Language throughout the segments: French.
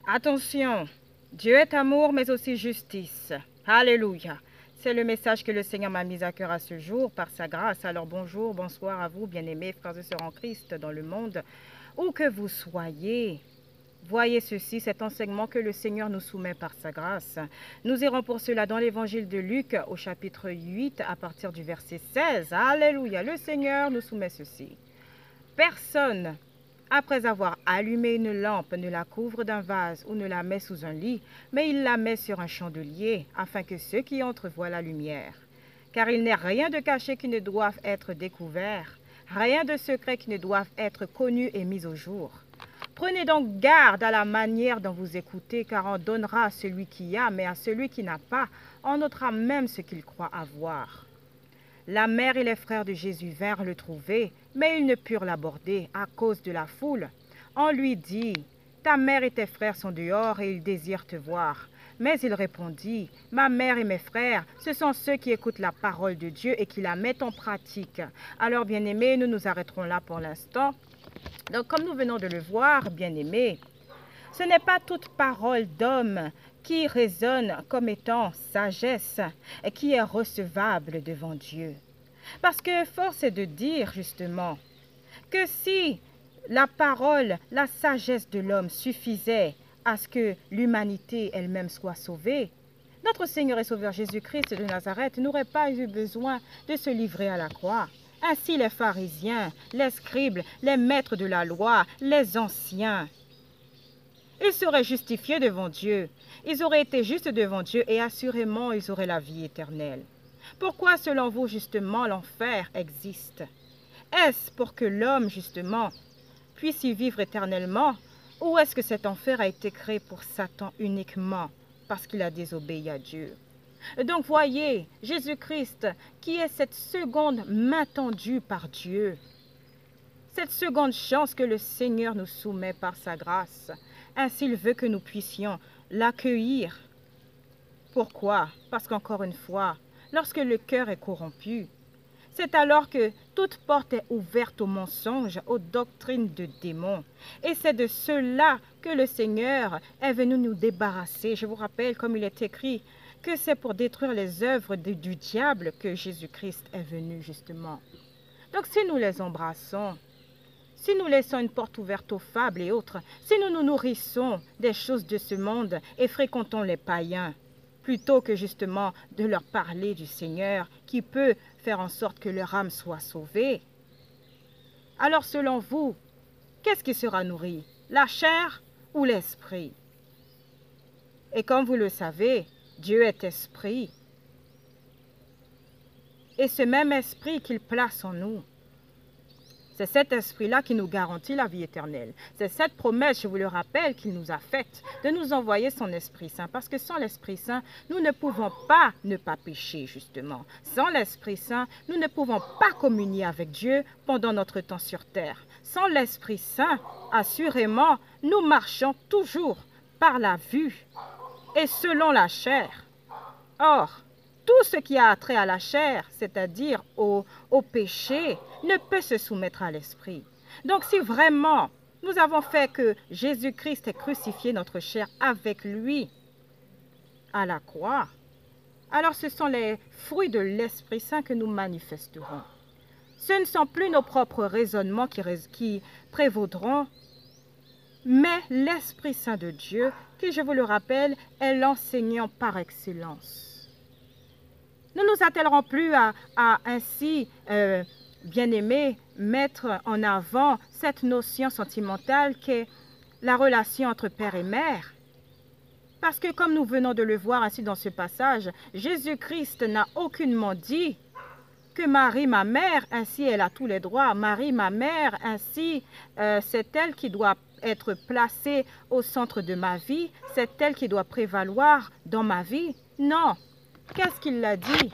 Attention, Dieu est amour, mais aussi justice. Alléluia. C'est le message que le Seigneur m'a mis à cœur à ce jour par sa grâce. Alors bonjour, bonsoir à vous, bien-aimés frères et sœurs en Christ dans le monde, où que vous soyez. Voyez ceci, cet enseignement que le Seigneur nous soumet par sa grâce. Nous irons pour cela dans l'évangile de Luc au chapitre 8 à partir du verset 16. Alléluia, le Seigneur nous soumet ceci. Personne, après avoir allumé une lampe, ne la couvre d'un vase ou ne la met sous un lit, mais il la met sur un chandelier, afin que ceux qui entrent voient la lumière. Car il n'est rien de caché qui ne doive être découvert, rien de secret qui ne doive être connu et mis au jour. Prenez donc garde à la manière dont vous écoutez, car on donnera à celui qui a, mais à celui qui n'a pas, on ôtera même ce qu'il croit avoir. La mère et les frères de Jésus vinrent le trouver, mais ils ne purent l'aborder à cause de la foule. On lui dit, « Ta mère et tes frères sont dehors et ils désirent te voir. » Mais il répondit, « Ma mère et mes frères, ce sont ceux qui écoutent la parole de Dieu et qui la mettent en pratique. » Alors, bien-aimés, nous nous arrêterons là pour l'instant. Donc, comme nous venons de le voir, bien-aimés, ce n'est pas toute parole d'homme qui résonne comme étant sagesse et qui est recevable devant Dieu. Parce que force est de dire justement que si la parole, la sagesse de l'homme suffisait à ce que l'humanité elle-même soit sauvée, notre Seigneur et Sauveur Jésus-Christ de Nazareth n'aurait pas eu besoin de se livrer à la croix. Ainsi les pharisiens, les scribes, les maîtres de la loi, les anciens, ils seraient justifiés devant Dieu. Ils auraient été justes devant Dieu et assurément ils auraient la vie éternelle. Pourquoi selon vous justement l'enfer existe? Est-ce pour que l'homme justement puisse y vivre éternellement? Ou est-ce que cet enfer a été créé pour Satan uniquement parce qu'il a désobéi à Dieu? Donc voyez, Jésus-Christ qui est cette seconde main tendue par Dieu, cette seconde chance que le Seigneur nous soumet par sa grâce. Ainsi, il veut que nous puissions l'accueillir. Pourquoi? Parce qu'encore une fois, lorsque le cœur est corrompu, c'est alors que toute porte est ouverte aux mensonges, aux doctrines de démons. Et c'est de cela que le Seigneur est venu nous débarrasser. Je vous rappelle, comme il est écrit, que c'est pour détruire les œuvres du diable que Jésus-Christ est venu justement. Donc si nous les embrassons, si nous laissons une porte ouverte aux fables et autres, si nous nous nourrissons des choses de ce monde et fréquentons les païens, plutôt que justement de leur parler du Seigneur qui peut faire en sorte que leur âme soit sauvée, alors selon vous, qu'est-ce qui sera nourri? La chair ou l'esprit? Et comme vous le savez, Dieu est esprit. Et ce même esprit qu'il place en nous, c'est cet esprit-là qui nous garantit la vie éternelle. C'est cette promesse, je vous le rappelle, qu'il nous a faite de nous envoyer son Esprit Saint. Parce que sans l'Esprit Saint, nous ne pouvons pas ne pas pécher, justement. Sans l'Esprit Saint, nous ne pouvons pas communier avec Dieu pendant notre temps sur terre. Sans l'Esprit Saint, assurément, nous marchons toujours par la vue et selon la chair. Or, tout ce qui a trait à la chair, c'est-à-dire au péché, ne peut se soumettre à l'esprit. Donc si vraiment nous avons fait que Jésus-Christ ait crucifié notre chair avec lui à la croix, alors ce sont les fruits de l'Esprit Saint que nous manifesterons. Ce ne sont plus nos propres raisonnements qui prévaudront, mais l'Esprit Saint de Dieu, qui, je vous le rappelle, est l'enseignant par excellence. Nous ne nous attellerons plus à ainsi, bien-aimés, mettre en avant cette notion sentimentale qu'est la relation entre père et mère. Parce que comme nous venons de le voir ainsi dans ce passage, Jésus-Christ n'a aucunement dit que Marie, ma mère, ainsi elle a tous les droits. Marie, ma mère, ainsi c'est elle qui doit être placée au centre de ma vie. C'est elle qui doit prévaloir dans ma vie. Non. Qu'est-ce qu'il a dit?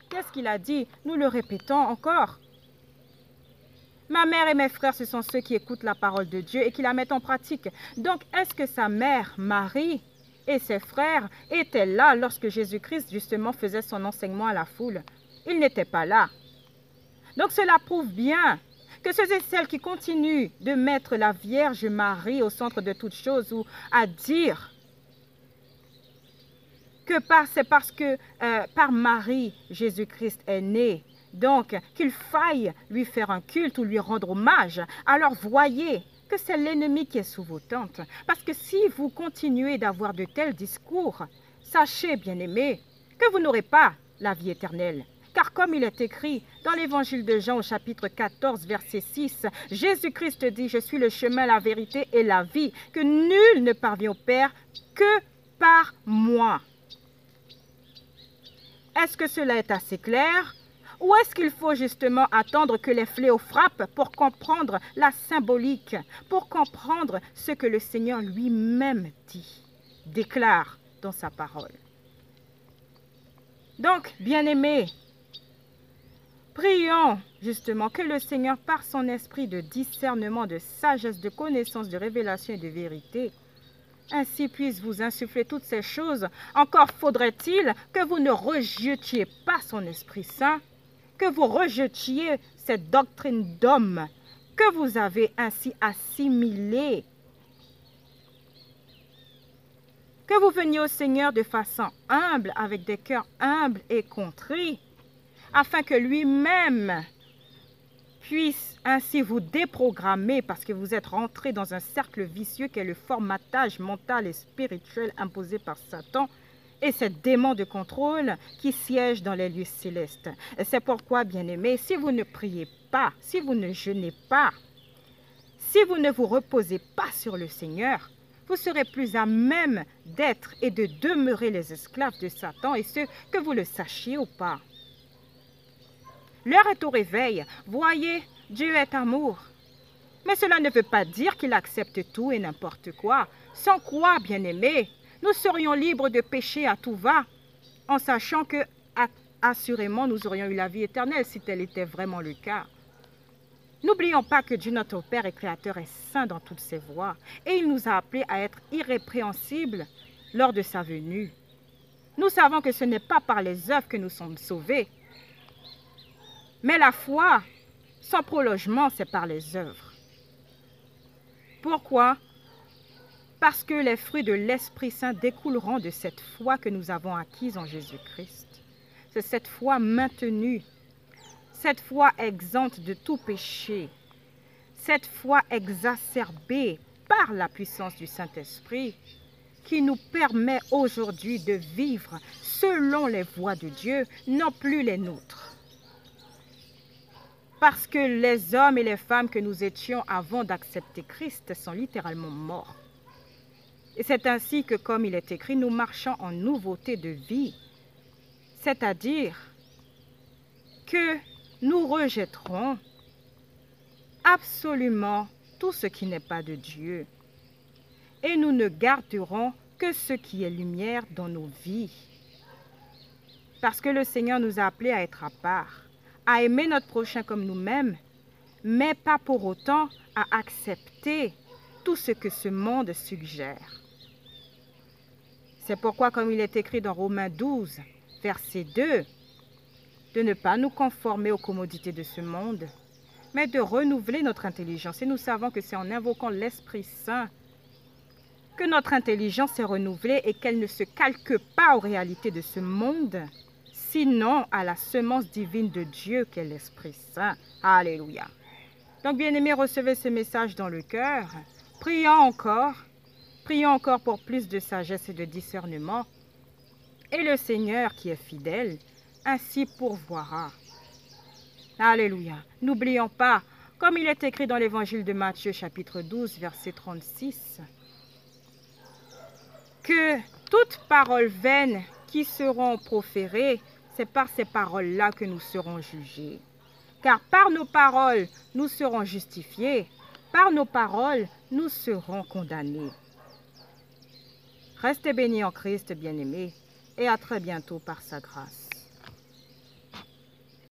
Qu'est-ce qu'il a dit? Nous le répétons encore. Ma mère et mes frères, ce sont ceux qui écoutent la parole de Dieu et qui la mettent en pratique. Donc, est-ce que sa mère, Marie, et ses frères étaient là lorsque Jésus-Christ, justement, faisait son enseignement à la foule? Ils n'étaient pas là. Donc, cela prouve bien Que ceux et celles qui continuent de mettre la Vierge Marie au centre de toutes choses ou à dire que c'est parce que par Marie, Jésus-Christ est né, donc qu'il faille lui faire un culte ou lui rendre hommage, alors voyez que c'est l'ennemi qui est sous vos tentes. Parce que si vous continuez d'avoir de tels discours, sachez, bien-aimés, que vous n'aurez pas la vie éternelle. Car comme il est écrit dans l'évangile de Jean au chapitre 14, verset 6, Jésus-Christ dit « Je suis le chemin, la vérité et la vie, que nul ne parvient au Père que par moi. » Est-ce que cela est assez clair? Ou est-ce qu'il faut justement attendre que les fléaux frappent pour comprendre la symbolique, pour comprendre ce que le Seigneur lui-même dit, déclare dans sa parole? Donc, bien-aimés, prions justement que le Seigneur, par son esprit de discernement, de sagesse, de connaissance, de révélation et de vérité, ainsi puisse vous insuffler toutes ces choses. Encore faudrait-il que vous ne rejetiez pas son Esprit Saint, que vous rejetiez cette doctrine d'homme que vous avez ainsi assimilée. Que vous veniez au Seigneur de façon humble, avec des cœurs humbles et contrits, afin que lui-même puisse ainsi vous déprogrammer parce que vous êtes rentré dans un cercle vicieux qui est le formatage mental et spirituel imposé par Satan et ces démons de contrôle qui siègent dans les lieux célestes. C'est pourquoi, bien-aimés, si vous ne priez pas, si vous ne jeûnez pas, si vous ne vous reposez pas sur le Seigneur, vous serez plus à même d'être et de demeurer les esclaves de Satan, et ce, que vous le sachiez ou pas. L'heure est au réveil. Voyez, Dieu est amour. Mais cela ne veut pas dire qu'il accepte tout et n'importe quoi. Sans quoi, bien-aimés, nous serions libres de pécher à tout va, en sachant que, assurément, nous aurions eu la vie éternelle si tel était vraiment le cas. N'oublions pas que Dieu notre Père et Créateur est saint dans toutes ses voies, et il nous a appelés à être irrépréhensibles lors de sa venue. Nous savons que ce n'est pas par les œuvres que nous sommes sauvés, mais la foi, sans prolongement, c'est par les œuvres. Pourquoi? Parce que les fruits de l'Esprit Saint découleront de cette foi que nous avons acquise en Jésus-Christ. C'est cette foi maintenue, cette foi exempte de tout péché, cette foi exacerbée par la puissance du Saint-Esprit qui nous permet aujourd'hui de vivre selon les voies de Dieu, non plus les nôtres. Parce que les hommes et les femmes que nous étions avant d'accepter Christ sont littéralement morts. Et c'est ainsi que, comme il est écrit, nous marchons en nouveauté de vie. C'est-à-dire que nous rejetterons absolument tout ce qui n'est pas de Dieu. Et nous ne garderons que ce qui est lumière dans nos vies. Parce que le Seigneur nous a appelés à être à part, à aimer notre prochain comme nous-mêmes, mais pas pour autant à accepter tout ce que ce monde suggère. C'est pourquoi, comme il est écrit dans Romains 12, verset 2, de ne pas nous conformer aux commodités de ce monde, mais de renouveler notre intelligence. Et nous savons que c'est en invoquant l'Esprit Saint que notre intelligence est renouvelée et qu'elle ne se calque pas aux réalités de ce monde, sinon à la semence divine de Dieu qu'est l'Esprit Saint. Alléluia. Donc, bien-aimés, recevez ce message dans le cœur. Prions encore pour plus de sagesse et de discernement. Et le Seigneur qui est fidèle, ainsi pourvoira. Alléluia. N'oublions pas, comme il est écrit dans l'évangile de Matthieu, chapitre 12, verset 36, que toute parole vaine qui seront proférées, c'est par ces paroles-là que nous serons jugés. Car par nos paroles, nous serons justifiés. Par nos paroles, nous serons condamnés. Restez bénis en Christ, bien-aimés, et à très bientôt par sa grâce.